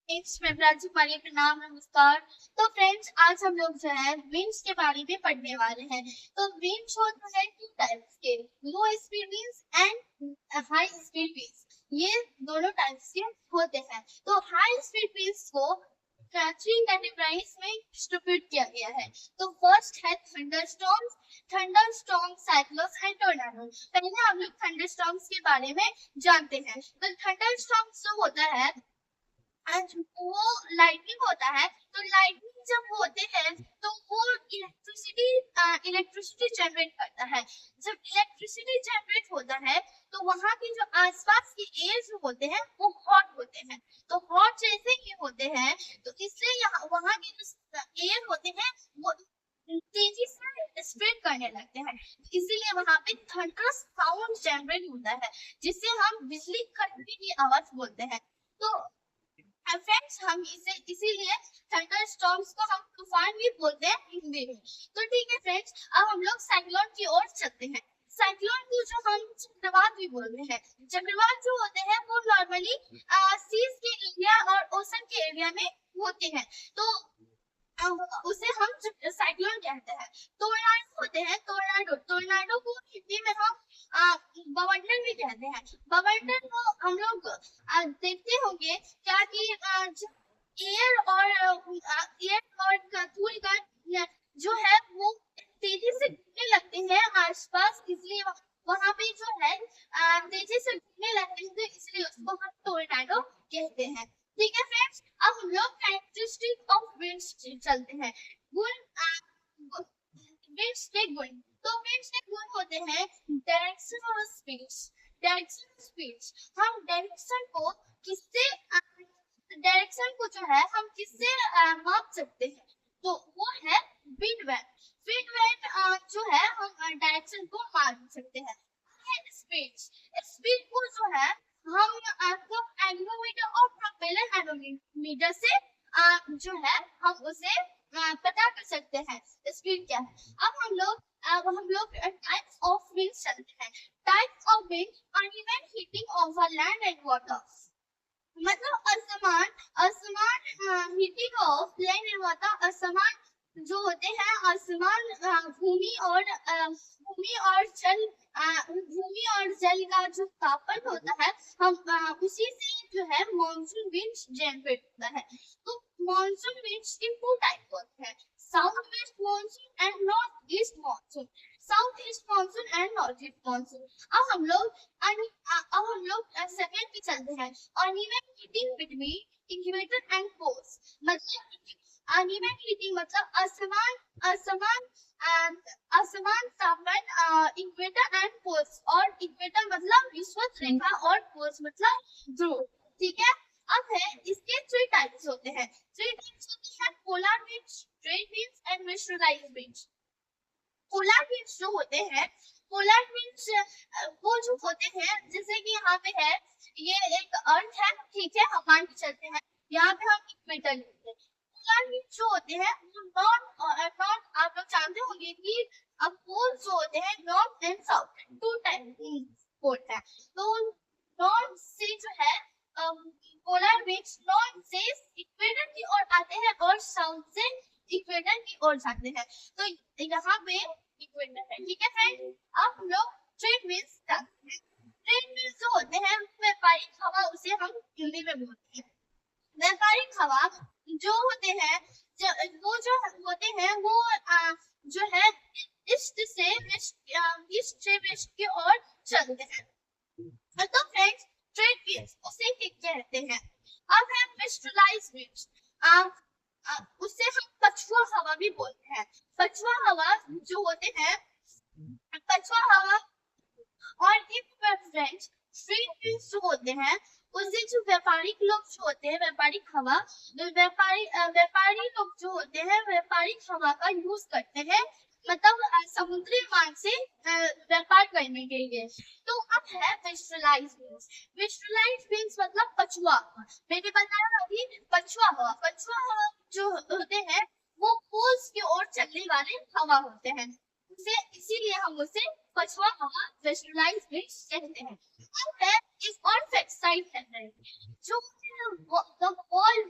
Friends, मैं प्राची पाली, प्रणाम, नमस्कार। तो फ्रेंड्स, आज हम लोग जो है विंड्स के बारे में पढ़ने वाले हैं। तो विंड्स होता है टू टाइप्स के, लो speed winds and high speed winds. ये दोनों टाइप्स के होते हैं। तो हाई स्पीड विंड्स को थ्री कैटेगराइज में डिस्ट्रीब्यूट किया गया है। तो फर्स्ट है थंडरस्टॉर्म, साइक्लोन्स एंड टोर्नाडो। पहले हम लोग थंडरस्टॉर्म्स के बारे में जानते हैं। तो थंडरस्टॉर्म्स जो होता है वो लाइटनिंग होता है। तो लाइटनिंग जब होते हैं तो वो इलेक्ट्रिसिटी जनरेट करता है। जब इलेक्ट्रिसिटी जनरेट होता है तो वहां के जो आसपास के एयर जो होते हैं वो हॉट होते हैं। तो हॉट जैसे ये होते हैं तो इसलिए यहाँ वहां के जो एयर होते हैं वो तेजी से स्प्रेड करने लगते हैं। इसीलिए वहां पे थंडर साउंड जनरेट होता है, जिससे हम बिजली कड़कने की आवाज बोलते हैं। तो फ्रेंड्स, हम इसे इसीलिए थंडर स्टॉर्म्स को हम तूफान भी बोलते हैं हिंदी में। तो ठीक है फ्रेंड्स, अब हम लोग साइक्लोन की ओर चलते हैं। साइक्लोन को जो हम चक्रवात भी बोलते हैं। चक्रवात जो होते हैं वो नॉर्मली सीज के एरिया और ओशन के एरिया में होते हैं। तो उसे हम साइक्लोन कहते हैं। टोर्नाडो होते हैं, टोर्नाडो को हिंदी में हम बवंडर भी कहते हैं। बवंडर को हम लोग देखते होंगे क्या कि एयर और धूल का जो है वो तेजी से घूमने लगते हैं आसपास, इसलिए वहां पे जो है तेजी से घूमने लगते हैं, तो इसलिए उसको हम टोर्नाडो कहते हैं। ठीक है फ्रेंड्स, अब हम लोग कैरेक्टरिस्टिक ऑफ विंड्स चलते हैं। गुण विंड्स के गुण। तो विंड्स के गुण होते हैं डायरेक्शन और स्पीड। हम डायरेक्शन को जो है हम किससे माप सकते हैं? तो वो है विंड वैन। विंड वैन जो है हम डायरेक्शन को माप सकते हैं। स्पीड को जो है हम एनोमीटर और प्रोपेलर एनोमीटर से जो है हम उसे पता कर सकते हैं स्पीड क्या है। अब हम लोग टाइप्स ऑफ विंड चलते हैं। Types of wind, uneven heating over land and water. मतलब असमान heating of land and water, असमान जो होते हैं आसमान, भूमि और जल का जो तापमान होता है, हम उसी से जो है मॉनसून विंड्स जनरेट होता है। तो मॉनसून विंड्स के टू टाइप होते हैं, south west monsoon and north east monsoon. South east monsoon and north east monsoon. अब हम लोग सेकंड पे चलते हैं। Uneven heating between equator and poles. मतलब अनइवन हीटिंग मतलब असमान तापमान इक्वेटर एंड पोल्स। और इक्वेटर मतलब विषुवत रेखा और पोल्स मतलब ध्रुव। ठीक है, अब है इसके थ्री टाइप्स होते हैं। Polar winds, trade winds and mixturised winds. Polar winds जो होते हैं, पोलर विंड्स वो जो होते हैं, जैसे कि यहाँ पे है, ये एक अर्थ है, ठीक है, हम मान के चलते हैं, यहाँ पे हम इक्वेटर लेते हैं। पोलर विंड्स जो होते हैं वो नॉर्थ आप लोग जानते होंगे कि अब पोल जो होते हैं north and south, two type pole है। तो नॉर्थ से जो है पोलर विंड्स नॉर्थ से इक्वेटर की ओर आते हैं और साउथ से इक्वेटर की ओर जाते हैं। तो यहाँ पे इक्वेटर है, ठीक है फ्रेंड। अब हम लोग ट्रेड विंड्स जानते हैं। ट्रेड विंड्स जो होते हैं व्यापारिक हवा, उसे हम हिंदी में बोलते हैं। व्यापारिक हवा जो होते हैं, जो होते हैं वो जो है ईस्ट से वेस्ट की ओर चलते हैं। तो फ्रेंड्स, ट्रेड विंड्स उसे क्या कहते हैं? अब है वेस्टर्लाइज विंड्स। उससे हम पछुआ हवा भी बोलते हैं। पछुआ हवा जो होते हैं, पछुआ हवा और फ्रेंड्स, ट्रेड विंड्स जो होते हैं उससे जो व्यापारिक लोग जो होते हैं, व्यापारिक हवा, व्यापारी लोग जो होते हैं व्यापारिक हवा का यूज करते हैं, मतलब समुद्री मार्ग से व्यापार करने के लिए। तो अब है वेस्टर्लाइज विंड्स। वेस्टर्लाइज विंड्स मतलब पछुआ हवा। मैंने बताया अभी पछुआ हवा। पछुआ हवा जो होते हैं वो पोल्स की ओर चलने वाले हवा होते हैं, इसीलिए हम उसे पछुआ हवा, वेस्टर्लाइज विंड्स कहते हैं। अब है एक और फैक्ट साइड है, जो the wall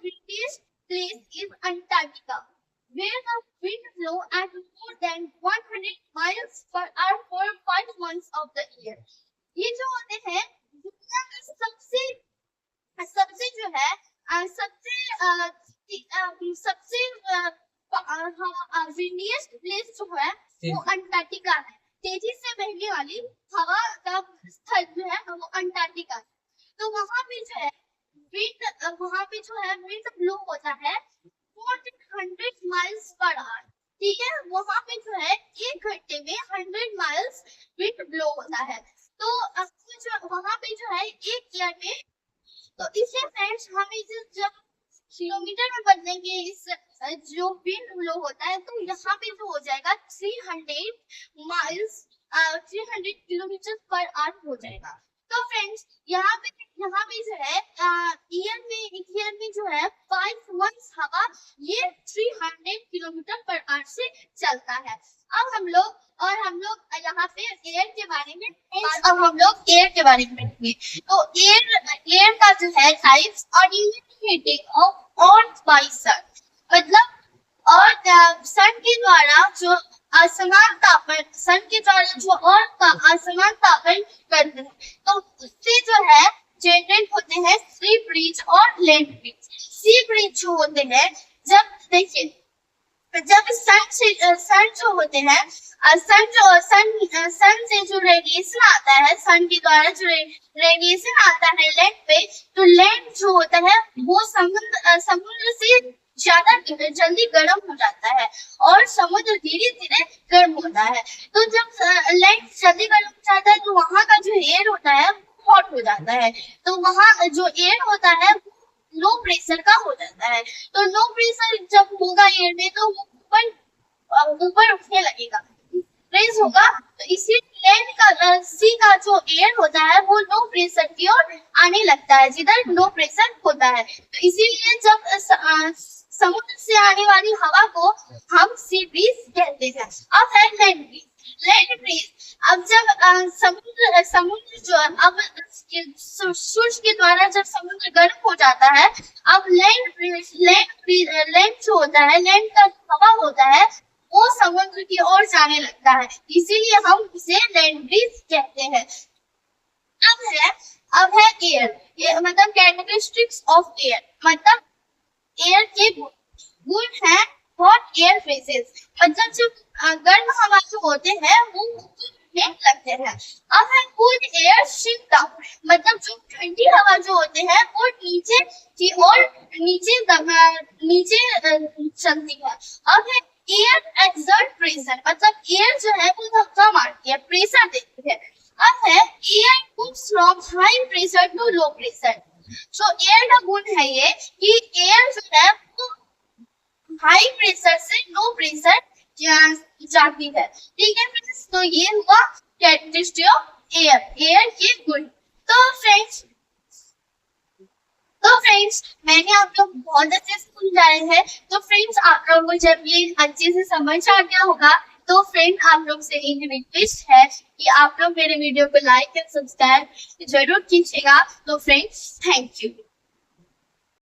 where the wind blow at more than 100 miles per hour for 5 months of the year. ये जो होते हैं दुनिया का सबसे सबसे जो है सबसे विंडिएस्ट प्लेस जो है वो अंटार्कटिका है। तेजी से बहने वाली हवा का स्थल जो है वो अंटार्कटिका है। तो वहां पे जो है विंड ब्लो होता है 400 माइल्स पर आवर। ठीक है, वहां पे जो है 1 घंटे में 100 माइल्स विंड ब्लो होता है। तो जो वहां पे जो है 1 ईयर में, तो इससे फ्रेंड्स हम इसे जब किलोमीटर में बदलेंगे इस जो विंड ब्लो होता है, तो यहाँ पे जो हो जाएगा 300 माइल्स 300 किलोमीटर पर आवर हो जाएगा। तो फ्रेंड्स यहाँ पे जो है एक ईयर में जो है 5 मंथ्स हवा ये 300 किलोमीटर पर आवर से चलता है। अब हम लोग यहाँ पे एयर के बारे में पढ़ेंगे। तो एयर का जो है टाइप्स और हीटिंग ऑफ अर्थ बाय सन, मतलब और सन के द्वारा जो असमान तापन करते हैं, तो उससे जो है जनरेट होते हैं सी ब्रीज और लैंड ब्रीज। सी ब्रीज जो होते हैं जब सन जो होते हैं सन से जो रेडिएशन आता है, सन के द्वारा जो रेडिएशन आता है लैंड पे, तो लैंड जो होता है वो समुद्र से ज्यादा जल्दी गर्म हो जाता है और समुद्र धीरे धीरे गर्म होता है। तो जब लैंड जल्दी गर्म हो जाता है तो वहाँ का जो एयर होता है हॉट हो जाता है। तो वहाँ जो एयर होता है लो प्रेशर का हो जाता है। तो लो प्रेशर जब होगा एयर में तो वो ऊपर उठने लगेगा, रेज होगा। तो इसी लैंड का सी का जो एयर होता है वो लो प्रेशर की ओर आने लगता है, जिधर लो प्रेशर होता है। तो इसीलिए जब समुद्र से आने वाली हवा को हम सी ब्रीज कहते हैं। अब है लैंड ब्रीज। अब जब समुद्र जो अब सूरज के द्वारा जब समुद्र गर्म हो जाता है, अब लैंड जो होता है, लैंड का हवा होता है वो समुद्र की ओर जाने लगता है, इसीलिए हम इसे लैंड ब्रीज कहते हैं। अब है एयर, ये मतलब कैरेक्टरिस्टिक्स ऑफ एयर, मतलब एयर के गुण है हॉट एयर फेजेस, मतलब जो गर्म हवा जो होते हैं वो लगते हैं। अब है कूल एयर शिफ्ट डाउन, मतलब जो ठंडी हवा जो होते हैं वो नीचे की ओर नीचे चलती है। अब है एयर एक्सर्ट प्रेशर, मतलब एयर जो है वो धक्का मारती है, प्रेशर देती है। अब है air moves from high pressure to low pressure. तो एयर का गुण है ये कि एयर जो है वो हाई प्रेशर से लो प्रेशर जाती है। ठीक है फ्रेंड्स, तो ये हुआ कैरेक्टरिस्टिक ऑफ एयर के गुण। तो फ्रेंड्स मैंने आप लोग बहुत अच्छे से समझाए हैं। तो फ्रेंड्स आप लोगों को जब ये अच्छे से समझ आ गया होगा तो फ्रेंड आप लोग से एक रिक्वेस्ट है कि आप लोग मेरे वीडियो को लाइक एंड सब्सक्राइब जरूर कीजिएगा। तो फ्रेंड्स थैंक यू।